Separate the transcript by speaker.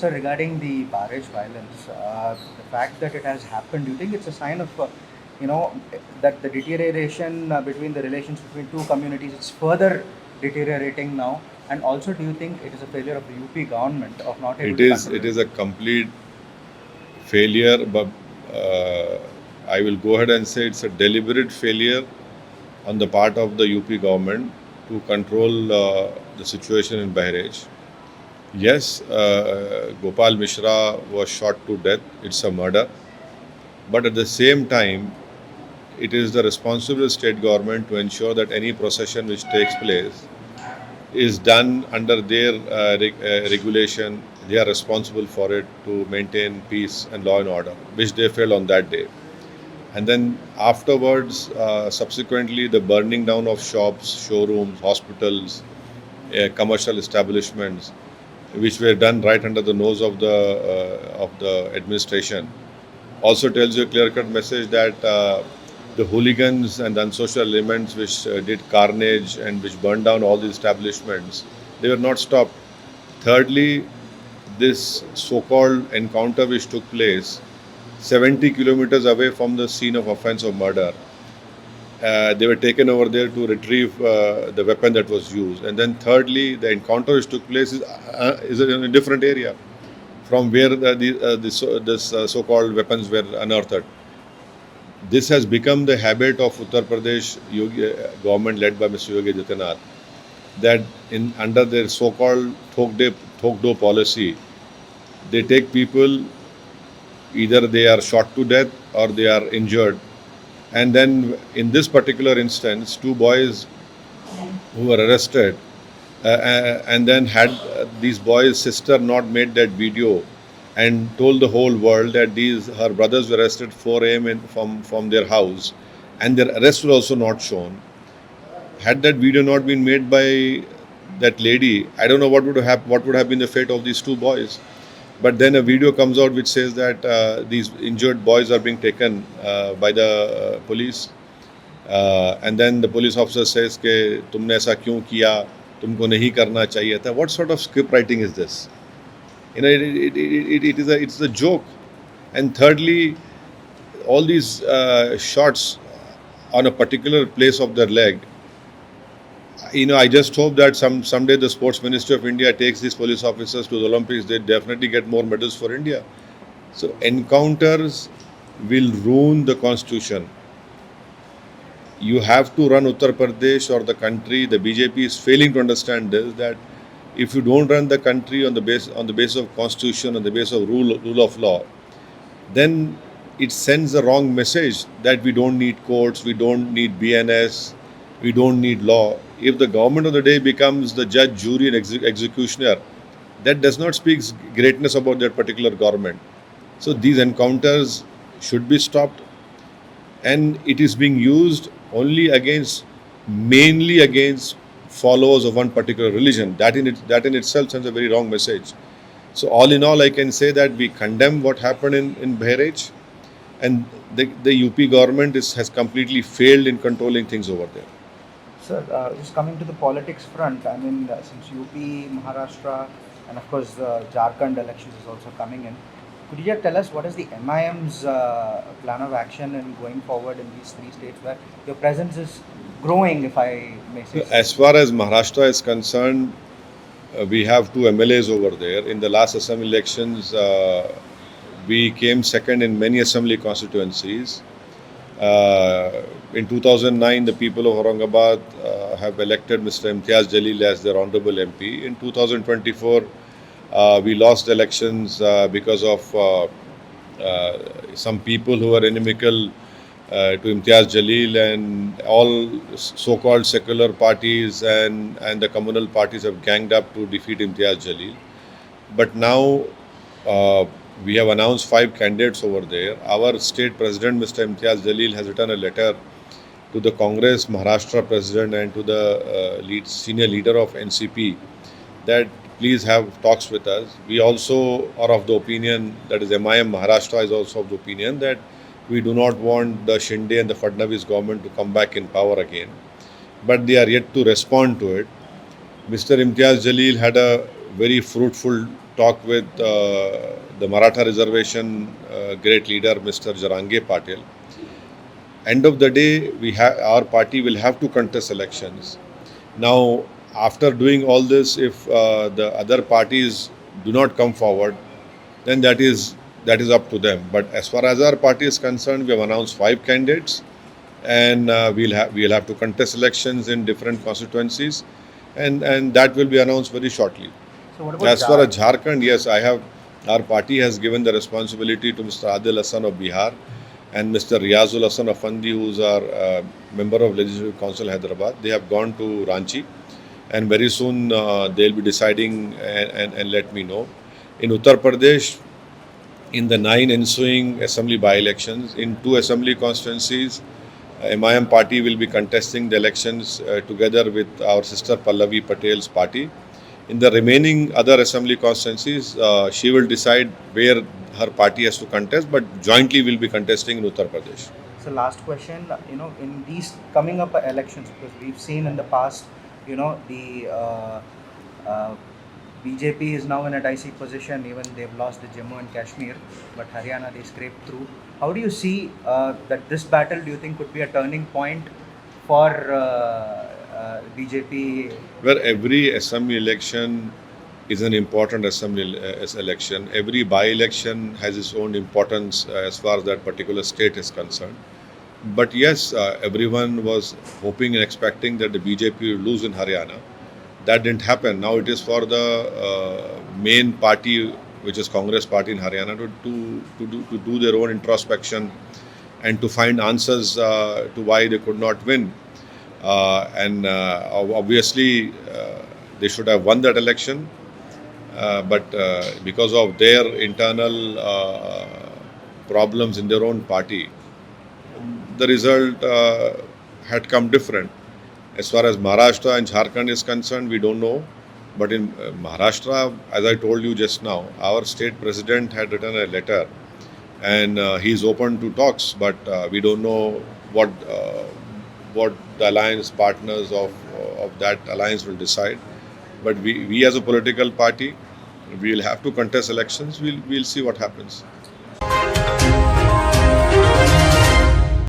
Speaker 1: Sir, regarding the Bahraich violence, the fact that it has happened, do you think it's a sign of, you know, that the deterioration between the relations between two communities is further deteriorating now? And also, do you think it is a failure of the UP government of not able to control
Speaker 2: It is a complete failure, but I will go ahead and say it's a deliberate failure on the part of the UP government to control the situation in Bahraich. Yes, Gopal Mishra was shot to death. It's a murder. But at the same time, it is the responsible state government to ensure that any procession which takes place is done under their regulation. They are responsible for it to maintain peace and law and order, which they failed on that day. And then afterwards, subsequently, the burning down of shops, showrooms, hospitals, commercial establishments, which were done right under the nose of the administration, also tells you a clear-cut message that the hooligans and the unsocial elements which did carnage and which burned down all the establishments, they were not stopped. Thirdly, this so-called encounter which took place 70 kilometers away from the scene of offense of murder, they were taken over there to retrieve the weapon that was used. And then thirdly, the encounter which took place is in a different area from where this so-called weapons were unearthed. This has become the habit of Uttar Pradesh government led by Mr. Yogi Adityanath, that under their so-called thok do policy, they take people, either they are shot to death or they are injured. And then in this particular instance, two boys who were arrested, and then had these boys' sister not made that video and told the whole world that her brothers were arrested 4 a.m. From their house, and their arrest was also not shown. Had that video not been made by that lady, I don't know what would have been the fate of these two boys. But then a video comes out which says that these injured boys are being taken by the police, and then the police officer says कि तुमने ऐसा क्यों किया, तुमको नहीं करना चाहिए था. What sort of script writing is this? You know, it's a joke. And thirdly, all these shots on a particular place of their leg. You know, I just hope that someday the Sports Ministry of India takes these police officers to the Olympics. They definitely get more medals for India. So encounters will ruin the constitution. You have to run Uttar Pradesh or the country. The BJP is failing to understand this, that if you don't run the country on the basis of constitution, on the basis of rule of law, then it sends the wrong message that we don't need courts, we don't need BNS, we don't need law. If the government of the day becomes the judge, jury, and executioner, that does not speak greatness about that particular government. So these encounters should be stopped, and it is being used mainly against followers of one particular religion. That in itself sends a very wrong message. So all in all, I can say that we condemn what happened in Bahraich, and the UP government has completely failed in controlling things over there.
Speaker 1: Sir, just coming to the politics front, I mean, since UP, Maharashtra, and of course Jharkhand elections is also coming in, could you just tell us what is the MIM's plan of action in going forward in these three states where your presence is growing, if I may say so?
Speaker 2: As far as Maharashtra is concerned, we have two MLAs over there. In the last assembly elections, we came second in many assembly constituencies. In 2009, the people of Aurangabad have elected Mr. Imtiaz Jalil as their honorable MP. In 2024, we lost elections because of some people who were inimical to Imtiaz Jalil, and all so-called secular parties and the communal parties have ganged up to defeat Imtiaz Jalil. But now we have announced 5 candidates over there. Our state president, Mr. Imtiaz Jalil, has written a letter to the Congress Maharashtra president and to the senior leader of NCP that please have talks with us. We also are of the opinion, that is MIM Maharashtra is also of the opinion, that we do not want the Shinde and the Fadnavis government to come back in power again. But they are yet to respond to it. Mr. Imtiaz Jalil had a very fruitful talk with the Maratha reservation great leader Mr. Jarange Patil. End of the day, our party will have to contest elections. Now, after doing all this, if the other parties do not come forward, then that is up to them. But as far as our party is concerned, we have announced 5 candidates, and we'll have to contest elections in different constituencies, and that will be announced very shortly.
Speaker 1: So what about
Speaker 2: As far as Jharkhand, yes, our party has given the responsibility to Mr. Adil Hassan of Bihar and Mr. Riazul Hassan Afandi, who is our member of Legislative Council Hyderabad. They have gone to Ranchi, and very soon they'll be deciding and let me know. In Uttar Pradesh, in the 9 ensuing assembly by-elections, in 2 assembly constituencies, MIM party will be contesting the elections together with our sister Pallavi Patel's party. In the remaining other assembly constituencies, she will decide where her party has to contest, but jointly will be contesting in Uttar Pradesh.
Speaker 1: So last question, in these coming up elections, because we've seen in the past, the BJP is now in a dicey position. Even they've lost the Jammu and Kashmir, but Haryana they scraped through. How do you see that this battle? Do you think could be a turning point for BJP?
Speaker 2: Where every assembly election is an important assembly election. Every by-election has its own importance as far as that particular state is concerned. But yes, everyone was hoping and expecting that the BJP will lose in Haryana. That didn't happen. Now it is for the main party, which is Congress party in Haryana, to do their own introspection and to find answers to why they could not win. And obviously, they should have won that election. But because of their internal problems in their own party, the result had come different. As far as Maharashtra and Jharkhand is concerned, we don't know. But in Maharashtra, as I told you just now, our state president had written a letter, and he's open to talks. But we don't know what the alliance partners of that alliance will decide. But we as a political party, we'll have to contest elections. We'll see what happens.